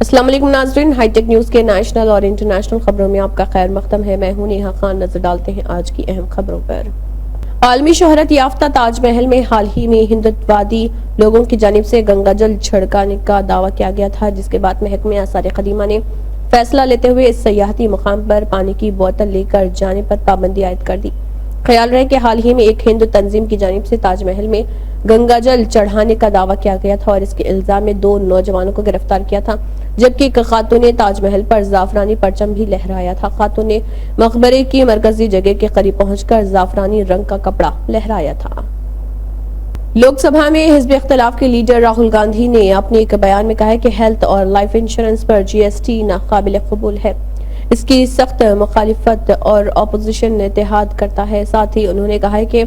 السلام علیکم ناظرین، ہائی ٹیک نیوز کے نیشنل اور انٹرنیشنل خبروں میں آپ کا خیر مقدم ہے۔ میں ہوں نیہا خان۔ نظر ڈالتے ہیں آج کی اہم خبروں پر۔ عالمی شہرت یافتہ تاج محل میں حال ہی میں ہندوتوادی لوگوں کی جانب سے گنگا جل چھڑکانے کا دعویٰ کیا گیا تھا، جس کے بعد محکمہ آثار قدیمہ نے فیصلہ لیتے ہوئے اس سیاحتی مقام پر پانی کی بوتل لے کر جانے پر پابندی عائد کر دی۔ خیال رہے کہ حال ہی میں ایک ہندو تنظیم کی جانب سے تاج محل میں گنگا جل چڑھانے کا دعویٰ کیا گیا تھا اور اس کے الزام میں 2 نوجوانوں کو گرفتار کیا تھا، جبکہ ایک خاتون نے تاج محل پر زعفرانی پرچم بھی لہرایا تھا۔ خاتون نے مقبرے کی مرکزی جگہ کے قریب پہنچ کر زعفرانی رنگ کا کپڑا لہرایا تھا۔ لوک سبھا میں حزب اختلاف کے لیڈر راہل گاندھی نے اپنے ایک بیان میں کہا کہ ہیلتھ اور لائف انشورنس پر GST ناقابل قبول ہے، اس کی سخت مخالفت اور اپوزیشن اتحاد کرتا ہے۔ ساتھ ہی انہوں نے کہا کہ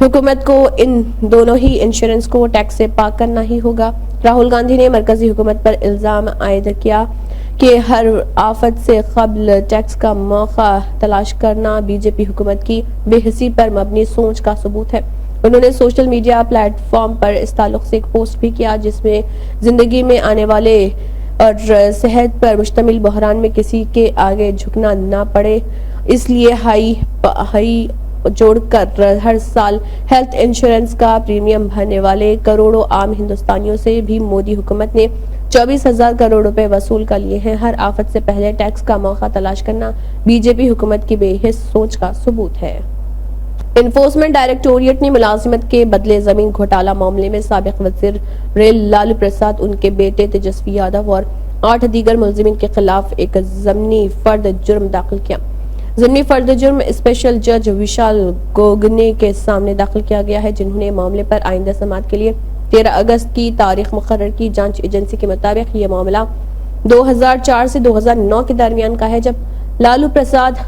حکومت کو ان دونوں ہی انشورنس کو ٹیکس سے پاک کرنا ہی ہوگا۔ راہل گاندھی نے مرکزی حکومت پر الزام عائد کیا کہ ہر آفت سے قبل ٹیکس کا موقع تلاش کرنا BJP حکومت کی بے حسی پر مبنی سوچ کا ثبوت ہے۔ انہوں نے سوشل میڈیا پلیٹ فارم پر اس تعلق سے ایک پوسٹ بھی کیا، جس میں زندگی میں آنے والے اور صحت پر مشتمل بحران میں کسی کے آگے جھکنا نہ پڑے، اس لیے ہائی جوڑ کر ہر سال ہیلتھ انشورنس کا پریمیم بھرنے والے کروڑوں عام ہندوستانیوں سے بھی مودی حکومت نے 24,000 کروڑ روپے وصول کر لیے ہیں۔ ہر آفت سے پہلے ٹیکس کا موقع تلاش کرنا BJP حکومت کی بے حس سوچ کا ثبوت ہے۔ انفورسمنٹ ڈائریکٹوریٹ نے ملازمت کے بدلے زمین گھوٹالہ معاملے میں سابق وزیر ریل لالو پرساد، ان کے بیٹے تیجسوی یادو اور 8 دیگر ملزمین کے خلاف ایک ضمنی فرد جرم داخل کیا۔ ضمنی فرد جرم اسپیشل جج وشال گوگنے کے سامنے داخل کیا گیا ہے، جنہوں نے معاملے پر آئندہ سماعت کے لیے 13 اگست کی تاریخ مقرر کی۔ جانچ ایجنسی کے مطابق یہ معاملہ 2004 سے 2009 کے درمیان کا ہے، جب لالو پرساد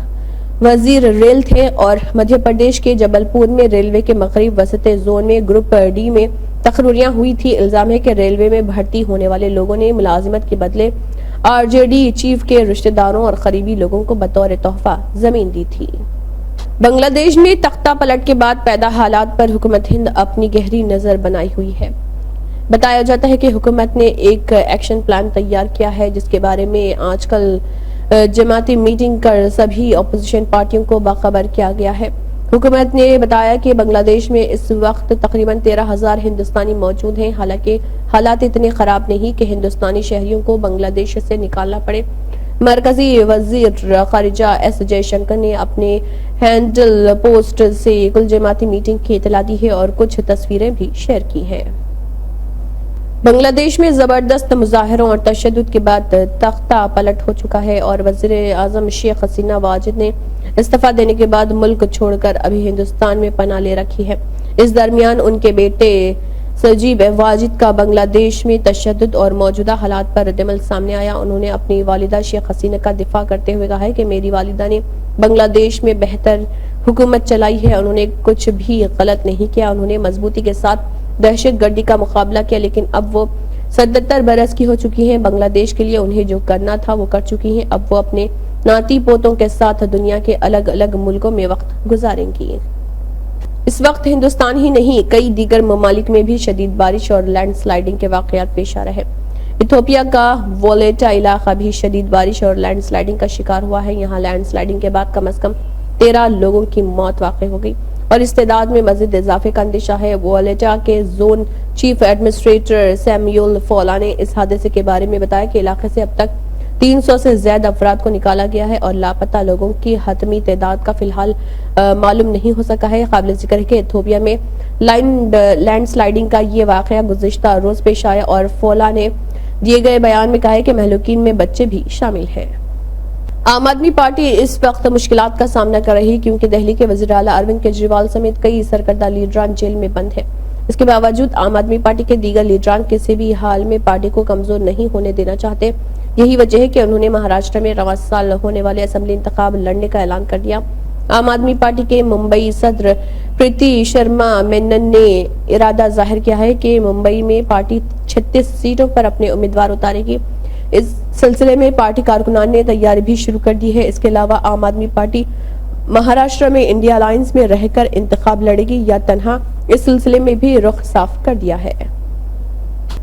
وزیر ریل تھے اور مدھیہ پردیش کے جبل پور میں ریلوے کے مغرب وسطی زون میں گروپ D میں تقرریاں ہوئی تھی۔ الزام ہے کہ ریلوے میں بھرتی ہونے والے لوگوں نے ملازمت کے بدلے RJD چیف کے رشتہ داروں اور قریبی لوگوں کو بطور تحفہ زمین دی تھی۔ بنگلہ دیش میں تختہ پلٹ کے بعد پیدا حالات پر حکومت ہند اپنی گہری نظر بنائی ہوئی ہے۔ بتایا جاتا ہے کہ حکومت نے ایک ایکشن پلان تیار کیا ہے، جس کے بارے میں آج کل جماعتی میٹنگ کر سبھی اپوزیشن پارٹیوں کو باخبر کیا گیا ہے۔ حکومت نے بتایا کہ بنگلہ دیش میں اس وقت تقریباً 13,000 ہندوستانی موجود ہیں، حالانکہ حالات اتنے خراب نہیں کہ ہندوستانی شہریوں کو بنگلہ دیش سے نکالنا پڑے۔ مرکزی وزیر خارجہ S جے شنکر نے اپنے ہینڈل پوسٹ سے کل جماعتی میٹنگ کی اطلاع دی ہے اور کچھ تصویریں بھی شیئر کی ہیں۔ بنگلہ دیش میں زبردست مظاہروں اور تشدد کے بعد تختہ پلٹ ہو چکا ہے اور وزیر اعظم شیخ حسینہ واجد نے استعفیٰ دینے کے بعد ملک چھوڑ کر ابھی ہندوستان میں پناہ لے رکھی ہے۔ اس درمیان ان کے بیٹے سجیب واجد کا بنگلہ دیش میں تشدد اور موجودہ حالات پر ردعمل سامنے آیا۔ انہوں نے اپنی والدہ شیخ حسینہ کا دفاع کرتے ہوئے کہا ہے کہ میری والدہ نے بنگلہ دیش میں بہتر حکومت چلائی ہے، انہوں نے کچھ بھی غلط نہیں کیا، انہوں نے مضبوطی کے ساتھ دہشت گردی کا مقابلہ کیا، لیکن اب وہ 77 برس کی ہو چکی ہیں۔ بنگلہ دیش کے لیے انہیں جو کرنا تھا وہ کر چکی ہیں، اب وہ اپنے ناتی پوتوں کے ساتھ دنیا کے الگ الگ ملکوں میں وقت گزاریں گی۔ اس وقت ہندوستان ہی نہیں، کئی دیگر ممالک میں بھی شدید بارش اور لینڈ سلائیڈنگ کے واقعات پیش آ رہے ہیں۔ ایتھوپیا کا وولیٹا علاقہ بھی شدید بارش اور لینڈ سلائیڈنگ کا شکار ہوا ہے۔ یہاں لینڈ سلائیڈنگ کے بعد کم از کم 13 لوگوں کی موت واقع ہو گئی اور اس تعداد میں مزید اضافے کا اندیشہ ہے۔ وولیٹا کے زون چیف ایڈمنسٹریٹر سیمیول فولا نے اس حادثے کے بارے میں بتایا کہ علاقے سے اب تک 300 سے زیادہ افراد کو نکالا گیا ہے اور لاپتہ لوگوں کی حتمی تعداد کا فی الحال معلوم نہیں ہو سکا ہے۔ قابل ذکر ہے کہ ایتھوپیا میں لینڈ سلائیڈنگ کا یہ واقعہ گزشتہ روز پیش آیا اور فولا نے دیے گئے بیان میں کہا ہے کہ مہلوکین میں بچے بھی شامل ہیں۔ عام آدمی پارٹی اس وقت مشکلات کا سامنا کر رہی کیونکہ دہلی کے وزیر اعلیٰ اروند کیجریوال سمیت کئی سرکردہ لیڈران جیل میں بند ہیں۔ اس کے باوجود عام آدمی پارٹی کے دیگر لیڈران کسی بھی حال میں پارٹی کو کمزور نہیں ہونے دینا چاہتے۔ یہی وجہ ہے کہ انہوں نے مہاراشٹر میں رواں سال ہونے والے اسمبلی انتخاب لڑنے کا اعلان کر دیا۔ عام آدمی پارٹی کے ممبئی صدر پریتی شرما مینن نے ارادہ ظاہر کیا ہے کہ ممبئی میں پارٹی 36 سیٹوں پر اپنے امیدوار اتارے گی۔ اس سلسلے میں پارٹی کارکنان نے تیاری بھی شروع کر دی ہے۔ اس کے علاوہ عام آدمی پارٹی مہاراشٹر میں انڈیا الائنس میں رہ کر انتخاب لڑے گی یا تنہا، اس سلسلے میں بھی رخ صاف کر دیا ہے۔